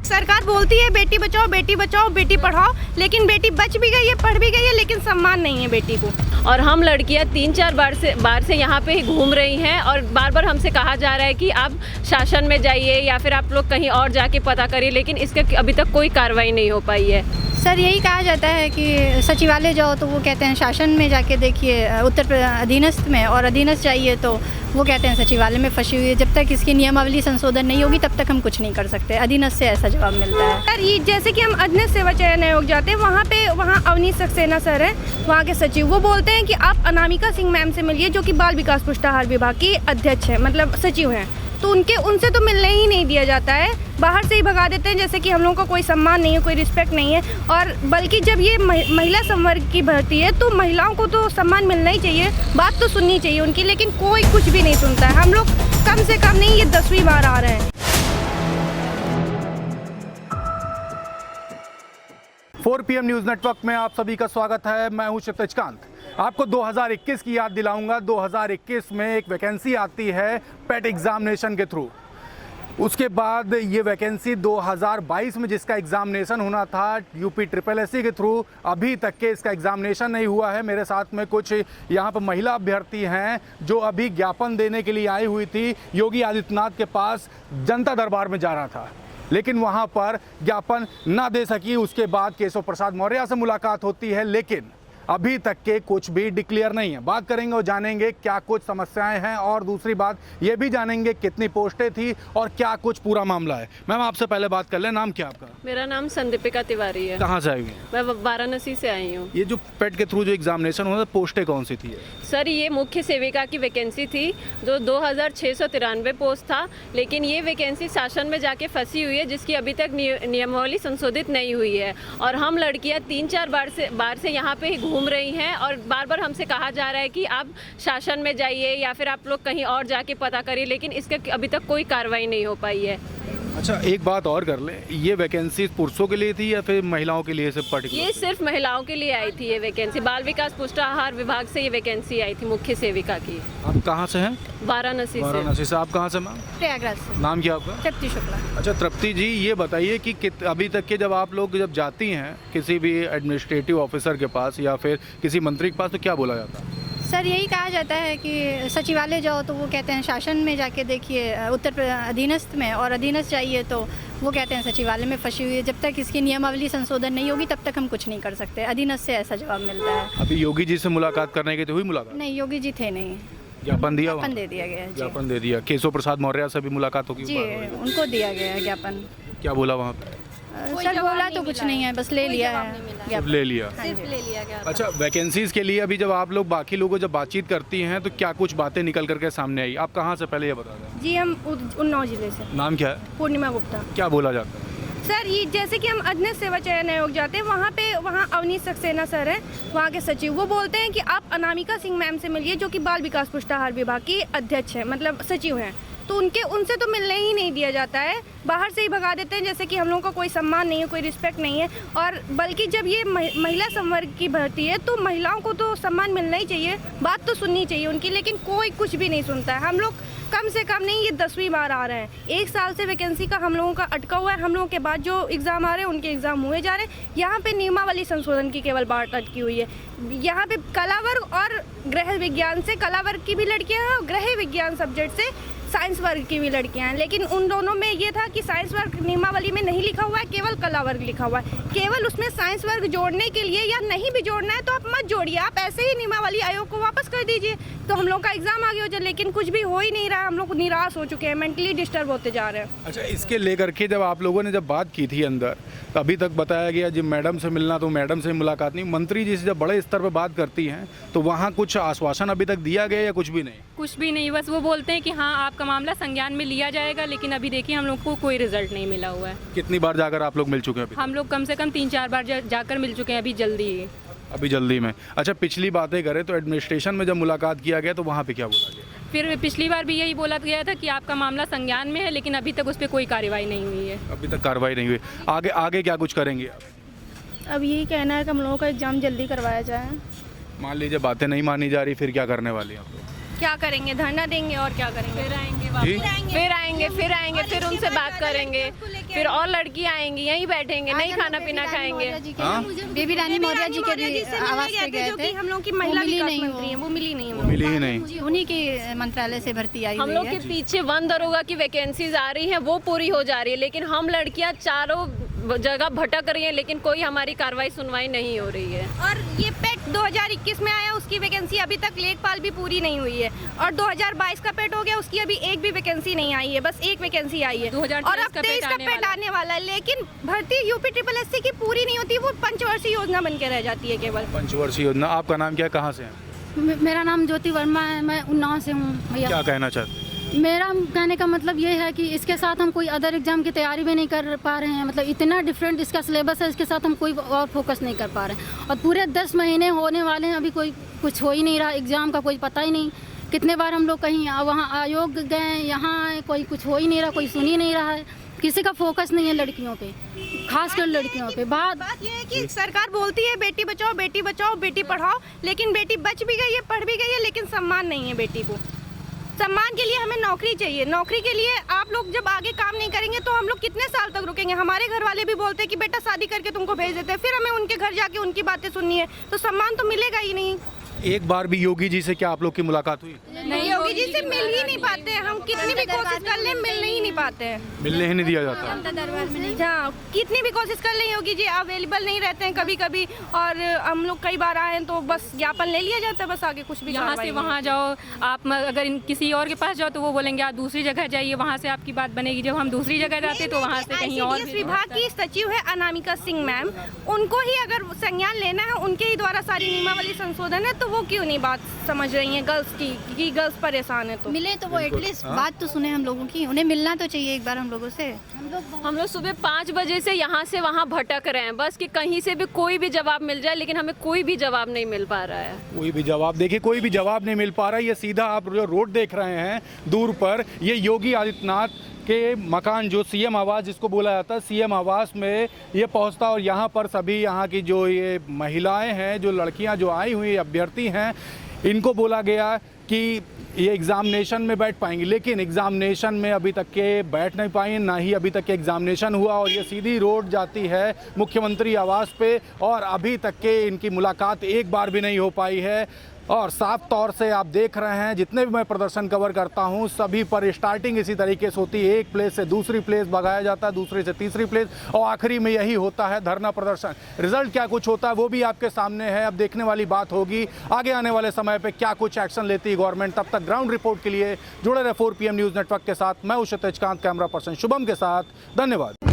सरकार बोलती है बेटी बचाओ बेटी पढ़ाओ, लेकिन बेटी बच भी गई है, पढ़ भी गई है, लेकिन सम्मान नहीं है बेटी को। और हम लड़कियां 3-4 बार से यहाँ पे ही घूम रही हैं और बार बार हमसे कहा जा रहा है कि आप शासन में जाइए या फिर आप लोग कहीं और जाके पता करिए, लेकिन इसके अभी तक कोई कार्रवाई नहीं हो पाई है। सर यही कहा जाता है कि सचिवालय जाओ तो वो कहते हैं शासन में जाके देखिए, उत्तर अधीनस्थ में, और अधीनस्थ चाहिए तो वो कहते हैं सचिवालय में फंसी हुई है। जब तक इसकी नियमावली संशोधन नहीं होगी तब तक हम कुछ नहीं कर सकते। अधीनस्थ से ऐसा जवाब मिलता है। सर ये जैसे कि हम अधीनस्थ सेवा चयन आयोग जाते हैं, वहाँ अवनीश सक्सेना सर हैं, वहाँ के सचिव, वो बोलते हैं कि आप अनामिका सिंह मैम से मिलिए जो कि बाल विकास पुष्टाहार विभाग की अध्यक्ष है, मतलब सचिव हैं। तो उनसे तो मिलने ही नहीं दिया जाता है, बाहर से ही भगा देते हैं, जैसे कि हम लोगों का कोई सम्मान नहीं है, कोई रिस्पेक्ट नहीं है। और बल्कि जब ये महिला संवर्ग की भर्ती है तो महिलाओं को तो सम्मान मिलना ही चाहिए, बात तो सुननी चाहिए उनकी, लेकिन कोई कुछ भी नहीं सुनता है। हम लोग कम से कम नहीं, ये 10वीं बार आ रहे हैं। 4 PM न्यूज़ नेटवर्क में आप सभी का स्वागत है। मैं हूं क्षितिजकांत। आपको 2021 की याद दिलाऊंगा। 2021 में एक वैकेंसी आती है पेट एग्जामिनेशन के थ्रू। उसके बाद ये वैकेंसी 2022 में जिसका एग्जामिनेशन होना था यूपी SSSC के थ्रू, अभी तक के इसका एग्जामिनेशन नहीं हुआ है। मेरे साथ में कुछ यहाँ पर महिला अभ्यर्थी हैं जो अभी ज्ञापन देने के लिए आई हुई थी। योगी आदित्यनाथ के पास जनता दरबार में जा रहा था, लेकिन वहाँ पर ज्ञापन ना दे सकी। उसके बाद केशव प्रसाद मौर्य से मुलाकात होती है, लेकिन अभी तक के कुछ भी डिक्लेयर नहीं है। बात करेंगे और जानेंगे क्या कुछ समस्याएं हैं, और दूसरी बात ये भी जानेंगे कितनी पोस्टें थी और क्या कुछ पूरा मामला है। मैम आपसे पहले बात कर लें, नाम क्या आपका? मेरा नाम संदीपिका तिवारी है। कहाँ से आई हुई? मैं वाराणसी से आई हूँ। ये जो पेट के थ्रू जो एग्जामिनेशन हुआ था, पोस्टें कौन सी थी? सर ये मुख्य सेविका की वैकेंसी थी जो 2693 पोस्ट था, लेकिन ये वैकेंसी शासन में जाके फंसी हुई है, जिसकी अभी तक नियमावली संशोधित नहीं हुई है। और हम लड़कियां 3-4 बार से यहाँ पे ही घूम रही हैं और बार बार हमसे कहा जा रहा है कि आप शासन में जाइए या फिर आप लोग कहीं और जाके पता करिए, लेकिन इसके अभी तक कोई कार्रवाई नहीं हो पाई है। अच्छा, एक बात और कर लें, ये वैकेंसी पुरुषों के लिए थी या फिर महिलाओं के लिए सिर्फ पर्टिकुलर? ये सिर्फ महिलाओं के लिए आई थी ये वैकेंसी। बाल विकास पुष्टाहार विभाग से ये वैकेंसी आई थी मुख्य सेविका की। आप कहाँ से हैं? वाराणसी से। वाराणसी से। आप कहाँ से मैम? प्रयागराज से। नाम क्या आपका? तृप्ति शुक्ला। अच्छा तृप्ति जी, ये बताइए कि अभी तक के जब आप लोग जाती हैं किसी भी एडमिनिस्ट्रेटिव ऑफिसर के पास या फिर किसी मंत्री के पास, तो क्या बोला जाता है? सर यही कहा जाता है कि सचिवालय जाओ तो वो कहते हैं शासन में जाके देखिए, उत्तर अधीनस्थ में, और अधीनस्थ चाहिए तो वो कहते हैं सचिवालय में फंसी हुई है। जब तक इसकी नियमावली संशोधन नहीं होगी तब तक हम कुछ नहीं कर सकते। अधीनस्थ से ऐसा जवाब मिलता है। अभी योगी जी से मुलाकात करने की तो हुई मुलाकात? नहीं, योगी जी थे नहीं। ज्ञापन दिया? ज्ञापन दे दिया गया। ज्ञापन दे दिया। केशव प्रसाद मौर्य से भी मुलाकात होगी? जी, उनको दिया गया है ज्ञापन। क्या बोला वहाँ पे? सर बोला तो कुछ नहीं है, बस ले लिया है। ले लिया? सिर्फ ले लिया गया। अच्छा, वैकेंसीज के लिए अभी जब आप लोग बाकी लोगों जब बातचीत करती हैं तो क्या कुछ बातें निकल करके सामने आई? आप कहाँ से, पहले ये बता दें। जी हम उन्नाव जिले से। नाम क्या है? पूर्णिमा गुप्ता। क्या बोला जाता है? सर ये जैसे कि हम अधीनस्थ सेवा चयन आयोग जाते हैं, वहाँ अवनीश सक्सेना सर हैं, वहाँ के सचिव, वो बोलते हैं कि आप अनामिका सिंह मैम से मिलिए जो कि बाल विकास पुष्टाहार विभाग की अध्यक्ष है, मतलब सचिव हैं। तो उनसे तो मिलने ही नहीं दिया जाता है, बाहर से ही भगा देते हैं, जैसे कि हम लोगों का कोई सम्मान नहीं है, कोई रिस्पेक्ट नहीं है। और बल्कि जब ये महिला संवर्ग की भर्ती है तो महिलाओं को तो सम्मान मिलना ही चाहिए, बात तो सुननी चाहिए उनकी, लेकिन कोई कुछ भी नहीं सुनता है। हम लोग कम से कम नहीं, ये 10वीं बार आ रहे हैं। 1 साल से वैकेंसी का हम लोगों का अटका हुआ है। हम लोगों के बाद जो एग्ज़ाम आ रहे हैं उनके एग्ज़ाम हुए जा रहे हैं। यहाँ पे नियमावली संशोधन की केवल बात अटकी हुई है। यहाँ पे कला वर्ग और गृह विज्ञान से कला वर्ग की भी लड़कियाँ हैं और गृह विज्ञान सब्जेक्ट से साइंस वर्ग की भी लड़कियां हैं, लेकिन उन दोनों में ये था कि साइंस वर्ग नियमावली में नहीं लिखा हुआ है, केवल कला वर्ग लिखा हुआ है। केवल उसमें साइंस वर्ग जोड़ने के लिए या नहीं भी जोड़ना है तो आप मत जोड़िए, आप ऐसे ही नियमावली आयोग को वापस कर दीजिए, तो हम लोग का एग्जाम आगे हो जाए। लेकिन कुछ भी हो ही नहीं रहा है, हम लोग निराश हो चुके हैं, मेंटली डिस्टर्ब होते जा रहे हैं। अच्छा, इसके लेकर के जब आप लोगों ने जब बात की थी अंदर, तो अभी तक बताया गया जी मैडम से मिलना, तो मैडम से मुलाकात नहीं। मंत्री जी से जब बड़े स्तर पर बात करती हैं तो वहाँ कुछ आश्वासन अभी तक दिया गया या कुछ भी नहीं? कुछ भी नहीं, बस वो बोलते हैं कि हाँ आपका मामला संज्ञान में लिया जाएगा, लेकिन अभी देखिए हम लोग को कोई रिजल्ट नहीं मिला हुआ है। कितनी बार जाकर आप लोग मिल चुके हैं अभी? हम लोग कम से कम 3-4 बार जाकर मिल चुके हैं, अभी जल्दी में। अच्छा, पिछली बातें करें तो एडमिनिस्ट्रेशन में जब मुलाकात किया गया तो वहाँ पे क्या बोला गया? फिर पिछली बार भी यही बोला गया था कि आपका मामला संज्ञान में है, लेकिन अभी तक उस पर कोई कार्रवाई नहीं हुई है। अभी तक कार्रवाई नहीं हुई। आगे क्या कुछ करेंगे आप? अब यही कहना है कि हम लोगों का एग्ज़ाम जल्दी करवाया जाए। मान लीजिए बातें नहीं मानी जा रही, फिर क्या करने वाली हैं आप लोग? क्या करेंगे, धरना देंगे और क्या करेंगे? फिर आएंगे जी? फिर उनसे बात करेंगे, फिर और लड़की आएंगी, यहीं बैठेंगे, नहीं खाना पीना खाएंगे। बेबी रानी मौर्य जी के भी आवास पे गए जो थे, कि हम लोग की महिला मिली विकास नहीं मंत्री हैं, वो मिली नहीं है। मिली ही नहीं। उन्हीं के मंत्रालय से भर्ती आई हम हुई लोग है। के पीछे वन दरोगा की वैकेंसीज आ रही हैं, वो पूरी हो जा रही है, लेकिन हम लड़कियां चारों जगह भटक रही हैं, लेकिन कोई हमारी कार्रवाई सुनवाई नहीं हो रही है। और ये पेट 2021 में आया, उसकी वैकेंसी अभी तक लेखपाल भी पूरी नहीं हुई है। और 2022 का पेट हो गया, उसकी अभी एक भी वैकेंसी नहीं आई है, बस एक वैकेंसी आई है। 2023 और अब का 23 पेट का आने पेट वाला है। आने वाला है, लेकिन भर्ती यूपी SSC की पूरी नहीं होती, वो पंचवर्षीय योजना बन के रह जाती है केवल। पंचवर्षीय योजना। आपका नाम क्या है, कहाँ से हैं? मेरा नाम ज्योति वर्मा है, मैं उन्नाव से हूँ भैया। क्या कहना चाहते हैं? मेरा कहने का मतलब ये है कि इसके साथ हम कोई अदर एग्जाम की तैयारी भी नहीं कर पा रहे हैं। मतलब इतना डिफरेंट इसका सिलेबस है, इसके साथ हम कोई और फोकस नहीं कर पा रहे हैं। और पूरे 10 महीने होने वाले हैं, अभी कोई कुछ हो ही नहीं रहा, एग्ज़ाम का कोई पता ही नहीं। कितने बार हम लोग कहीं वहाँ आयोग गए, यहाँ आए, कोई कुछ हो ही नहीं रहा, कोई सुन ही नहीं रहा है। किसी का फोकस नहीं है लड़कियों पे, खासकर लड़कियों पे। बात ये है कि सरकार बोलती है बेटी बचाओ, बेटी पढ़ाओ, लेकिन बेटी बच भी गई है, पढ़ भी गई है, लेकिन सम्मान नहीं है बेटी को। सम्मान के लिए हमें नौकरी चाहिए। नौकरी के लिए आप लोग जब आगे काम नहीं करेंगे तो हम लोग कितने साल तक रुकेंगे? हमारे घर वाले भी बोलते हैं कि बेटा शादी करके तुमको भेज देते हैं, फिर हमें उनके घर जाके उनकी बातें सुननी है, तो सम्मान तो मिलेगा ही नहीं। एक बार भी योगी जी से क्या आप लोग की मुलाकात हुई? नहीं, योगी जी से मिल ही नहीं पाते हैं, हम कितनी भी कोशिश कर लें मिलने ही नहीं पाते हैं। मिलने ही नहीं दिया जाता। हाँ, कितनी भी कोशिश कर लें योगी जी अवेलेबल नहीं रहते हैं कभी कभी। और हम लोग कई बार आए हैं तो बस ज्ञापन ले लिया जाता है, बस आगे कुछ भी यहाँ कार्रवाई से नहीं। वहाँ जाओ, आप अगर किसी और के पास जाओ तो वो बोलेंगे आप दूसरी जगह जाइए, वहाँ से आपकी बात बनेगी। जब हम दूसरी जगह जाते तो वहाँ से कहीं और ICDS विभाग की सचिव है अनामिका सिंह मैम, उनको ही अगर संज्ञान लेना है, उनके ही द्वारा सारी नियमावली संशोधन है, तो वो क्यों नहीं बात समझ रही हैं गर्ल्स की कि गर्ल्स परेशान है? तो मिले तो वो एटलीस्ट बात तो सुने हम लोगों की, उन्हें मिलना तो चाहिए एक बार हम लोगों से। हम लोग सुबह 5 बजे से यहाँ से वहाँ भटक रहे हैं, बस कि कहीं से भी कोई भी जवाब मिल जाए, लेकिन हमें कोई भी जवाब नहीं मिल पा रहा है। कोई भी जवाब, देखिए कोई भी जवाब नहीं मिल पा रहा है। ये सीधा आप जो रोड देख रहे हैं दूर पर, ये योगी आदित्यनाथ के मकान जो सीएम आवास जिसको बोला जाता है, सीएम आवास में ये पहुंचता। और यहाँ पर सभी यहाँ की जो ये महिलाएं हैं, जो लड़कियां जो आई हुई अभ्यर्थी हैं, इनको बोला गया कि ये एग्ज़ामिनेशन में बैठ पाएंगी, लेकिन एग्ज़ामिनेशन में अभी तक के बैठ नहीं पाई, ना ही अभी तक के एग्ज़ामिनेशन हुआ। और ये सीधी रोड जाती है मुख्यमंत्री आवास पे, और अभी तक के इनकी मुलाकात एक बार भी नहीं हो पाई है। और साफ तौर से आप देख रहे हैं, जितने भी मैं प्रदर्शन कवर करता हूं, सभी पर स्टार्टिंग इसी तरीके से होती है, एक प्लेस से दूसरी प्लेस भगाया जाता है, दूसरी से तीसरी प्लेस, और आखिरी में यही होता है धरना प्रदर्शन। रिजल्ट क्या कुछ होता है वो भी आपके सामने है, अब देखने वाली बात होगी आगे आने वाले समय पे क्या कुछ एक्शन लेती है गवर्नमेंट। तब तक ग्राउंड रिपोर्ट के लिए जुड़े रहे 4 PM न्यूज़ नेटवर्क के साथ। मैं हूं क्षितिज कांत, कैमरा पर्सन शुभम के साथ। धन्यवाद।